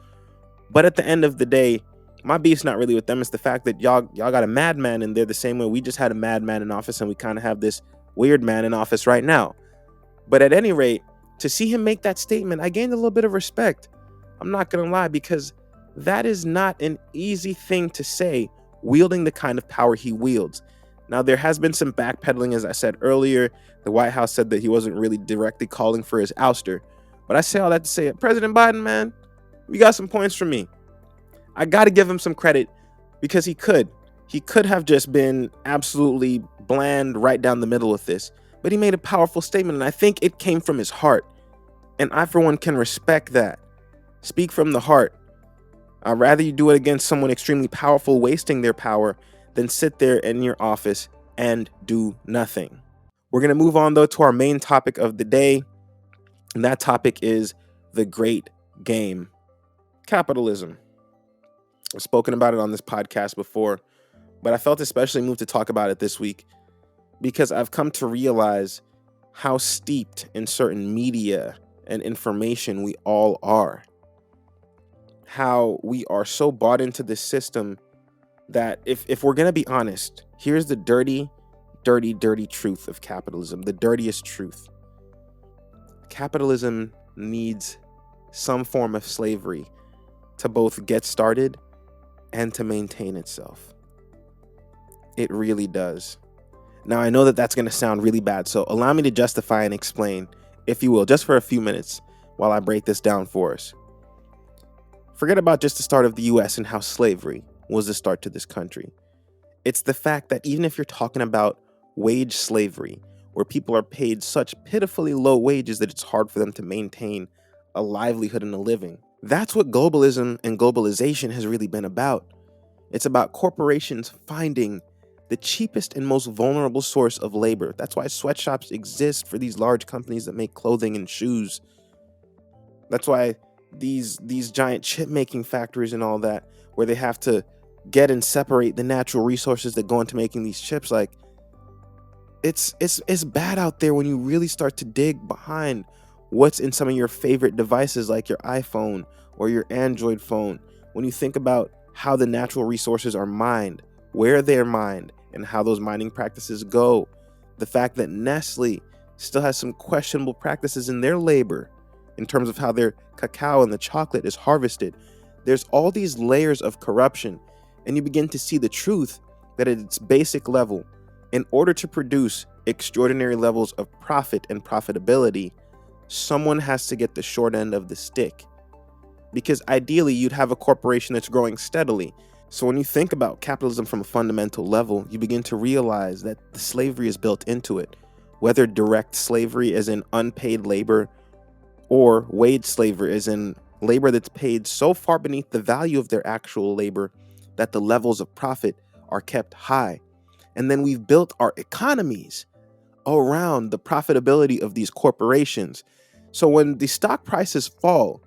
Speaker 1: But at the end of the day, my beef's not really with them. It's the fact that y'all got a madman in there the same way we just had a madman in office, and we kind of have this weird man in office right now. But at any rate, to see him make that statement, I gained a little bit of respect. I'm not going to lie, because that is not an easy thing to say, wielding the kind of power he wields. Now, there has been some backpedaling, as I said earlier. The White House said that he wasn't really directly calling for his ouster. But I say all that to say, President Biden, man, you got some points from me. I got to give him some credit because he could. He could have just been absolutely bland right down the middle with this. But he made a powerful statement, and I think it came from his heart. And I, for one, can respect that. Speak from the heart. I'd rather you do it against someone extremely powerful, wasting their power, than sit there in your office and do nothing. We're going to move on, though, to our main topic of the day. And that topic is the great game, capitalism. I've spoken about it on this podcast before, but I felt especially moved to talk about it this week because I've come to realize how steeped in certain media and information we all are. How we are so bought into this system that if we're going to be honest, here's the dirty truth of capitalism, the dirtiest truth. Capitalism needs some form of slavery to both get started and to maintain itself. It really does. Now, I know that that's going to sound really bad, so allow me to justify and explain, if you will, just for a few minutes while I break this down for us. Forget about just the start of the US and how slavery was the start to this country. It's the fact that even if you're talking about wage slavery, where people are paid such pitifully low wages that it's hard for them to maintain a livelihood and a living, that's what globalism and globalization has really been about. It's about corporations finding the cheapest and most vulnerable source of labor. That's why sweatshops exist for these large companies that make clothing and shoes. That's why these giant chip making factories and all that, where they have to get and separate the natural resources that go into making these chips. Like, it's bad out there when you really start to dig behind what's in some of your favorite devices like your iPhone or your Android phone. When you think about how the natural resources are mined, where they're mined, and how those mining practices go. The fact that Nestle still has some questionable practices in their labor in terms of how their cacao and the chocolate is harvested. There's all these layers of corruption, and you begin to see the truth that at its basic level, in order to produce extraordinary levels of profit and profitability, someone has to get the short end of the stick. Because ideally, you'd have a corporation that's growing steadily. So when you think about capitalism from a fundamental level, you begin to realize that the slavery is built into it. Whether direct slavery as in unpaid labor, or wage slavery as in labor that's paid so far beneath the value of their actual labor that the levels of profit are kept high. And then we've built our economies around the profitability of these corporations. So when the stock prices fall,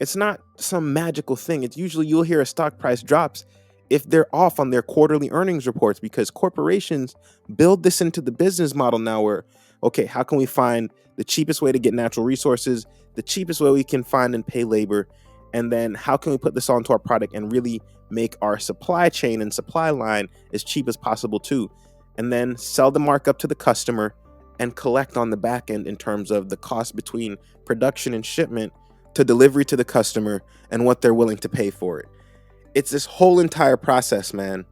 Speaker 1: it's not some magical thing. It's usually you'll hear a stock price drops if they're off on their quarterly earnings reports, because corporations build this into the business model now where, okay, how can we find the cheapest way to get natural resources, the cheapest way we can find and pay labor, and then how can we put this onto our product and really make our supply chain and supply line as cheap as possible too, and then sell the markup to the customer and collect on the back end in terms of the cost between production and shipment to delivery to the customer and what they're willing to pay for it. It's this whole entire process, man.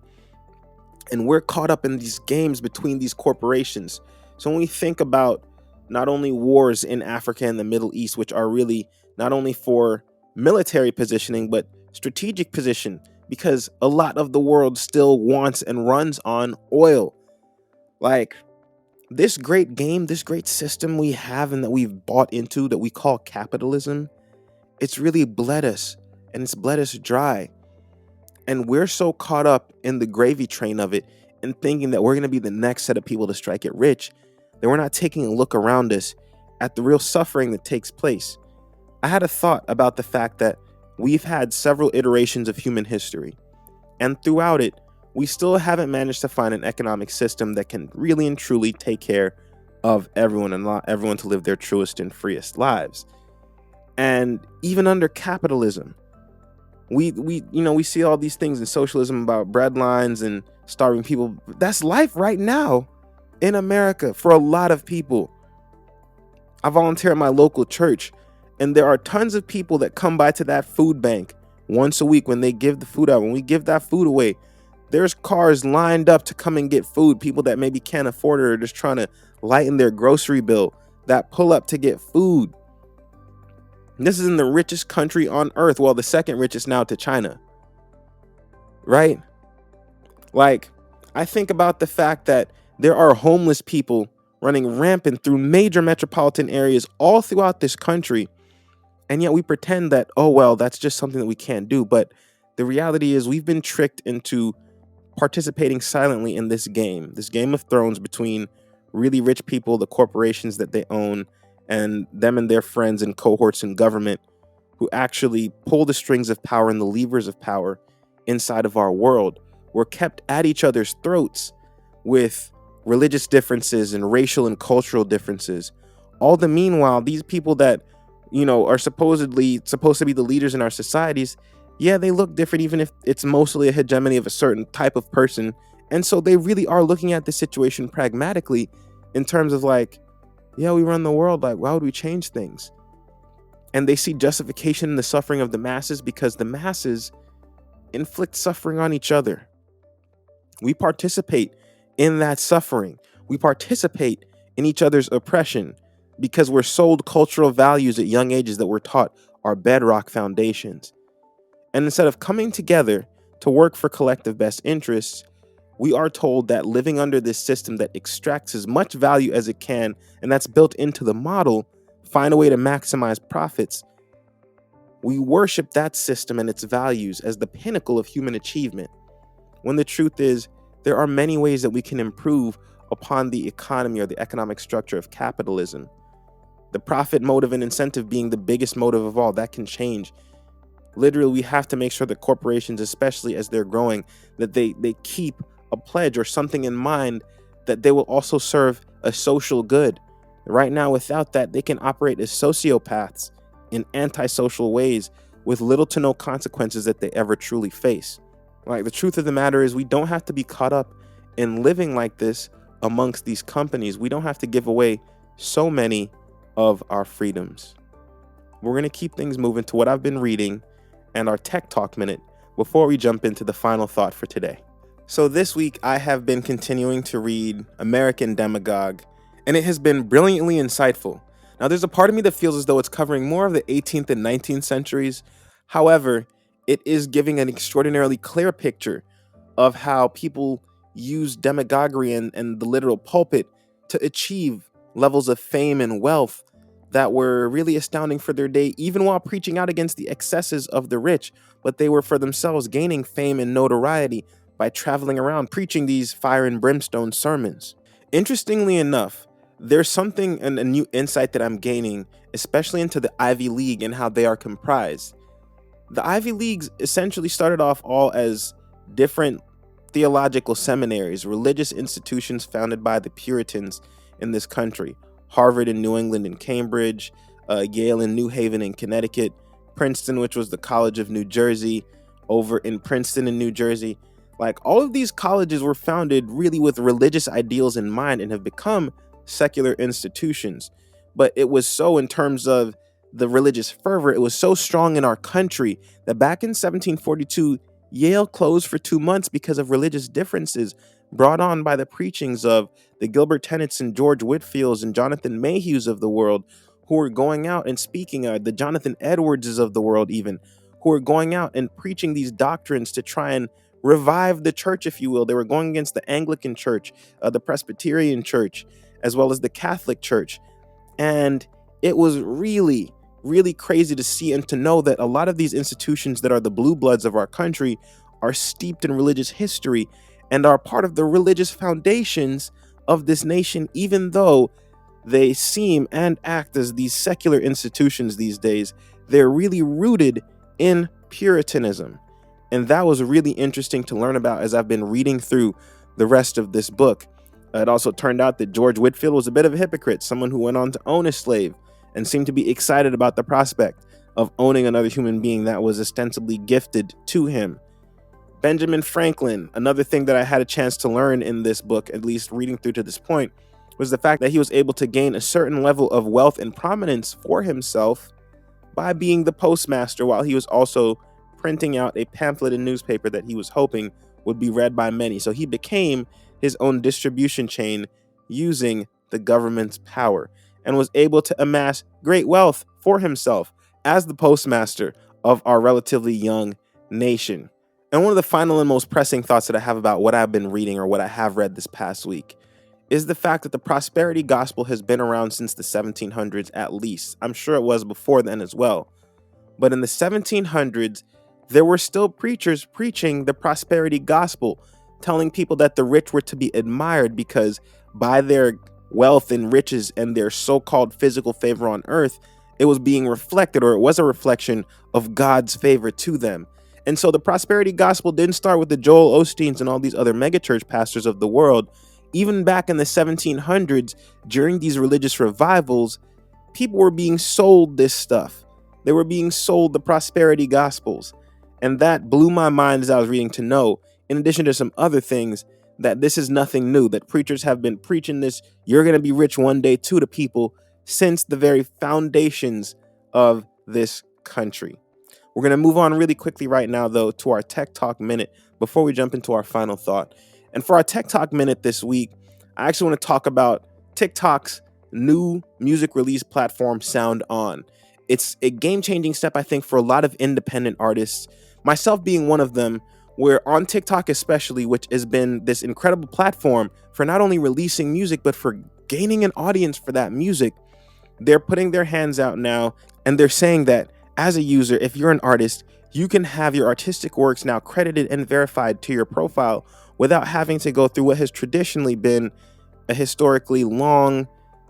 Speaker 1: And we're caught up in these games between these corporations. So when we think about not only wars in Africa and the Middle East, which are really not only for military positioning, but strategic position, because a lot of the world still wants and runs on oil. Like, this great game, this great system we have and that we've bought into that we call capitalism, it's really bled us, and it's bled us dry. And we're so caught up in the gravy train of it and thinking that we're going to be the next set of people to strike it rich, that we're not taking a look around us at the real suffering that takes place. I had a thought about the fact that we've had several iterations of human history, and throughout it, we still haven't managed to find an economic system that can really and truly take care of everyone and allow everyone to live their truest and freest lives. And even under capitalism, we see all these things in socialism about bread lines and starving people. That's life right now in America for a lot of people. I volunteer at my local church, and there are tons of people that come by to that food bank once a week when they give the food out. When we give that food away, There's cars lined up to come and get food. People that maybe can't afford it or just trying to lighten their grocery bill that pull up to get food. This is in the richest country on earth. Well, the second richest now to China. Right? Like, I think about the fact that there are homeless people running rampant through major metropolitan areas all throughout this country. And yet we pretend that, oh, well, that's just something that we can't do. But the reality is we've been tricked into participating silently in this Game of Thrones between really rich people, the corporations that they own, and them and their friends and cohorts in government who actually pull the strings of power and the levers of power inside of our world. We're kept at each other's throats with religious differences and racial and cultural differences. All the meanwhile, these people that, are supposed to be the leaders in our societies, yeah, they look different, even if it's mostly a hegemony of a certain type of person. And so they really are looking at the situation pragmatically in terms of like, yeah, we run the world. Like, why would we change things? And they see justification in the suffering of the masses because the masses inflict suffering on each other. We participate in that suffering. We participate in each other's oppression because we're sold cultural values at young ages that we're taught are bedrock foundations. And instead of coming together to work for collective best interests, we are told that living under this system that extracts as much value as it can, and that's built into the model, find a way to maximize profits. We worship that system and its values as the pinnacle of human achievement, when the truth is there are many ways that we can improve upon the economy or the economic structure of capitalism. The profit motive and incentive being the biggest motive of all, that can change. Literally, we have to make sure that corporations, especially as they're growing, that they keep a pledge or something in mind that they will also serve a social good. Right now, without that, they can operate as sociopaths in antisocial ways with little to no consequences that they ever truly face. Like, the truth of the matter is we don't have to be caught up in living like this amongst these companies. We don't have to give away so many of our freedoms. We're going to keep things moving to what I've been reading and our Tech Talk Minute before we jump into the final thought for today. So this week, I have been continuing to read American Demagogue, and it has been brilliantly insightful. Now, there's a part of me that feels as though it's covering more of the 18th and 19th centuries. However, it is giving an extraordinarily clear picture of how people use demagoguery and the literal pulpit to achieve levels of fame and wealth that were really astounding for their day, even while preaching out against the excesses of the rich. But they were for themselves gaining fame and notoriety by traveling around preaching these fire and brimstone sermons. Interestingly enough, there's something and a new insight that I'm gaining, especially into the Ivy League and how they are comprised. The Ivy Leagues essentially started off all as different theological seminaries, religious institutions founded by the Puritans in this country. Harvard in New England and Cambridge, Yale in New Haven in Connecticut, Princeton, which was the College of New Jersey, over in Princeton in New Jersey. Like, all of these colleges were founded really with religious ideals in mind and have become secular institutions. But it was so, in terms of the religious fervor, it was so strong in our country that back in 1742, Yale closed for 2 months because of religious differences brought on by the preachings of the Gilbert Tennants and George Whitfields and Jonathan Mayhews of the world, who were going out and speaking, the Jonathan Edwardses of the world even, who were going out and preaching these doctrines to try and revive the church, if you will. They were going against the Anglican church, the Presbyterian church, as well as the Catholic church. And it was really, really crazy to see and to know that a lot of these institutions that are the blue bloods of our country are steeped in religious history and are part of the religious foundations of this nation, even though they seem and act as these secular institutions these days. They're really rooted in Puritanism. And that was really interesting to learn about as I've been reading through the rest of this book. It also turned out that George Whitfield was a bit of a hypocrite, someone who went on to own a slave and seemed to be excited about the prospect of owning another human being that was ostensibly gifted to him. Benjamin Franklin, another thing that I had a chance to learn in this book, at least reading through to this point, was the fact that he was able to gain a certain level of wealth and prominence for himself by being the postmaster, while he was also printing out a pamphlet and newspaper that he was hoping would be read by many. So he became his own distribution chain using the government's power and was able to amass great wealth for himself as the postmaster of our relatively young nation. And one of the final and most pressing thoughts that I have about what I've been reading or what I have read this past week is the fact that the prosperity gospel has been around since the 1700s at least. I'm sure it was before then as well. But in the 1700s, there were still preachers preaching the prosperity gospel, telling people that the rich were to be admired because by their wealth and riches and their so-called physical favor on earth, it was being reflected, or it was a reflection of God's favor to them. And so the prosperity gospel didn't start with the Joel Osteens and all these other megachurch pastors of the world. Even back in the 1700s, during these religious revivals, people were being sold this stuff. They were being sold the prosperity gospels. And that blew my mind as I was reading to know, in addition to some other things, that this is nothing new, that preachers have been preaching this, you're going to be rich one day too, to people since the very foundations of this country. We're going to move on really quickly right now, though, to our Tech Talk Minute before we jump into our final thought. And for our Tech Talk Minute this week, I actually want to talk about TikTok's new music release platform, SoundOn. It's a game-changing step, I think, for a lot of independent artists, myself being one of them, where on TikTok especially, which has been this incredible platform for not only releasing music, but for gaining an audience for that music, they're putting their hands out now, and they're saying that as a user, if you're an artist, you can have your artistic works now credited and verified to your profile without having to go through what has traditionally been a historically long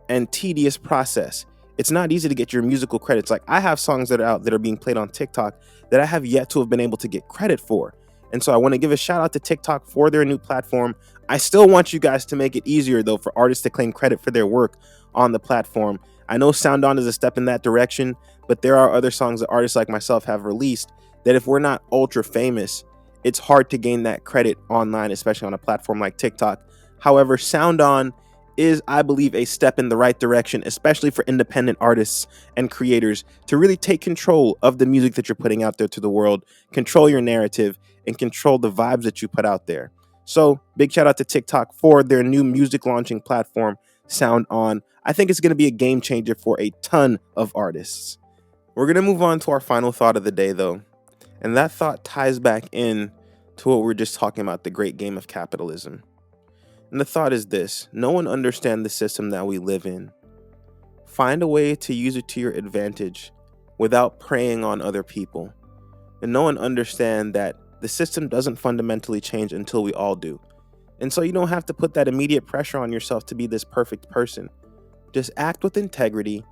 Speaker 1: and tedious process. It's not easy to get your musical credits. Like, I have songs that are out that are being played on TikTok that I have yet to have been able to get credit for. And so I want to give a shout out to TikTok for their new platform. I still want you guys to make it easier, though, for artists to claim credit for their work on the platform. I know SoundOn is a step in that direction, but there are other songs that artists like myself have released that if we're not ultra famous, it's hard to gain that credit online, especially on a platform like TikTok. However, SoundOn is, I believe, a step in the right direction, especially for independent artists and creators to really take control of the music that you're putting out there to the world, control your narrative, and control the vibes that you put out there. So big shout out to TikTok for their new music launching platform, SoundOn. I think it's going to be a game changer for a ton of artists. We're going to move on to our final thought of the day, though. And that thought ties back in to what we were just talking about, the great game of capitalism. And the thought is this: no one understands the system that we live in. Find a way to use it to your advantage without preying on other people. And no one understands that the system doesn't fundamentally change until we all do. And so you don't have to put that immediate pressure on yourself to be this perfect person. Just act with integrity.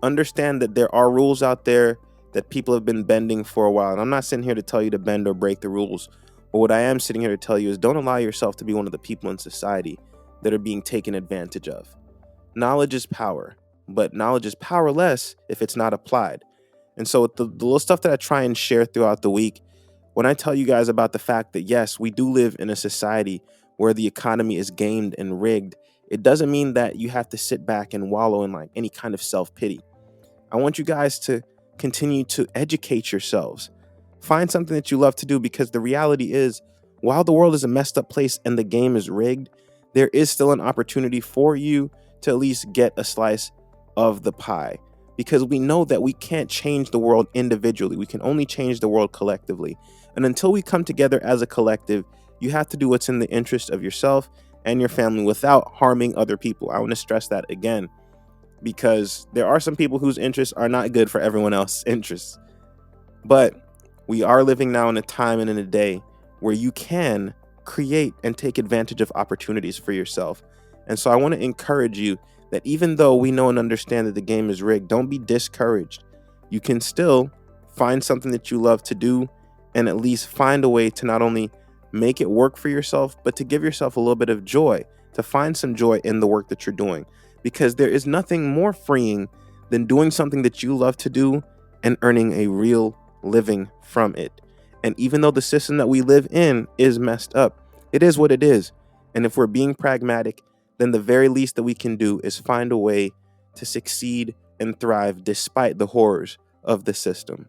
Speaker 1: Understand that there are rules out there that people have been bending for a while. And I'm not sitting here to tell you to bend or break the rules. But what I am sitting here to tell you is don't allow yourself to be one of the people in society that are being taken advantage of. Knowledge is power, but knowledge is powerless if it's not applied. And so the little stuff that I try and share throughout the week, when I tell you guys about the fact that, yes, we do live in a society where the economy is gamed and rigged, it doesn't mean that you have to sit back and wallow in like any kind of self-pity. I want you guys to continue to educate yourselves. Find something that you love to do, because the reality is, while the world is a messed up place and the game is rigged, there is still an opportunity for you to at least get a slice of the pie. Because we know that we can't change the world individually. We can only change the world collectively. And until we come together as a collective, you have to do what's in the interest of yourself and your family without harming other people. I want to stress that again, because there are some people whose interests are not good for everyone else's interests. But we are living now in a time and in a day where you can create and take advantage of opportunities for yourself. And so I want to encourage you that even though we know and understand that the game is rigged, don't be discouraged. You can still find something that you love to do and at least find a way to not only make it work for yourself, but to give yourself a little bit of joy, to find some joy in the work that you're doing. Because there is nothing more freeing than doing something that you love to do and earning a real living from it. And even though the system that we live in is messed up, it is what it is. And if we're being pragmatic, then the very least that we can do is find a way to succeed and thrive despite the horrors of the system.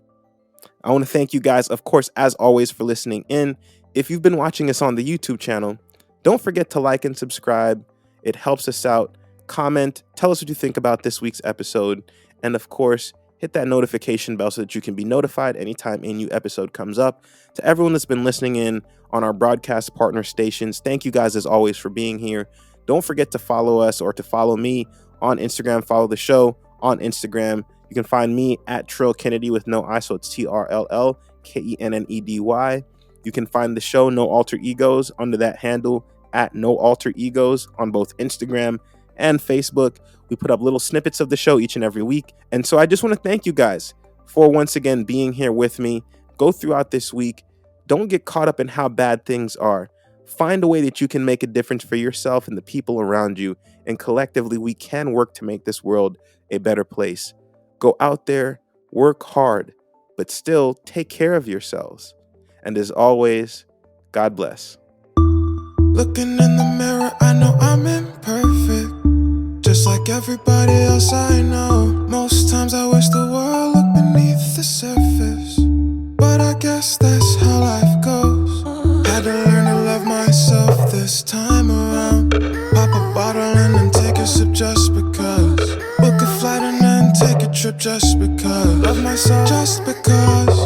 Speaker 1: I want to thank you guys, of course, as always, for listening in. if you've been watching us on the YouTube channel, don't forget to like and subscribe. It helps us out. Comment, tell us what you think about this week's episode, and of course, hit that notification bell so that you can be notified anytime a new episode comes up. To everyone that's been listening in on our broadcast partner stations, thank you guys as always for being here. Don't forget to follow us or to follow me on Instagram. Follow the show on Instagram. You can find me at Trll Kennedy with no I, so it's TrllKennedy. You can find the show No Alter Egos under that handle at No Alter Egos on both Instagram and Facebook. We put up little snippets of the show each and every week. And so I just want to thank you guys for once again being here with me. Go throughout this week. Don't get caught up in how bad things are. Find a way that you can make a difference for yourself and the people around you. And collectively, we can work to make this world a better place. Go out there, work hard, but still take care of yourselves. And as always, God bless.
Speaker 2: Looking in the mirror, I know I'm imperfect. Just like everybody else I know. Most times I wish the world looked beneath the surface, but I guess that's how life goes. Had to learn to love myself this time around. Pop a bottle and then take a sip just because. Book a flight and then take a trip just because. Love myself just because.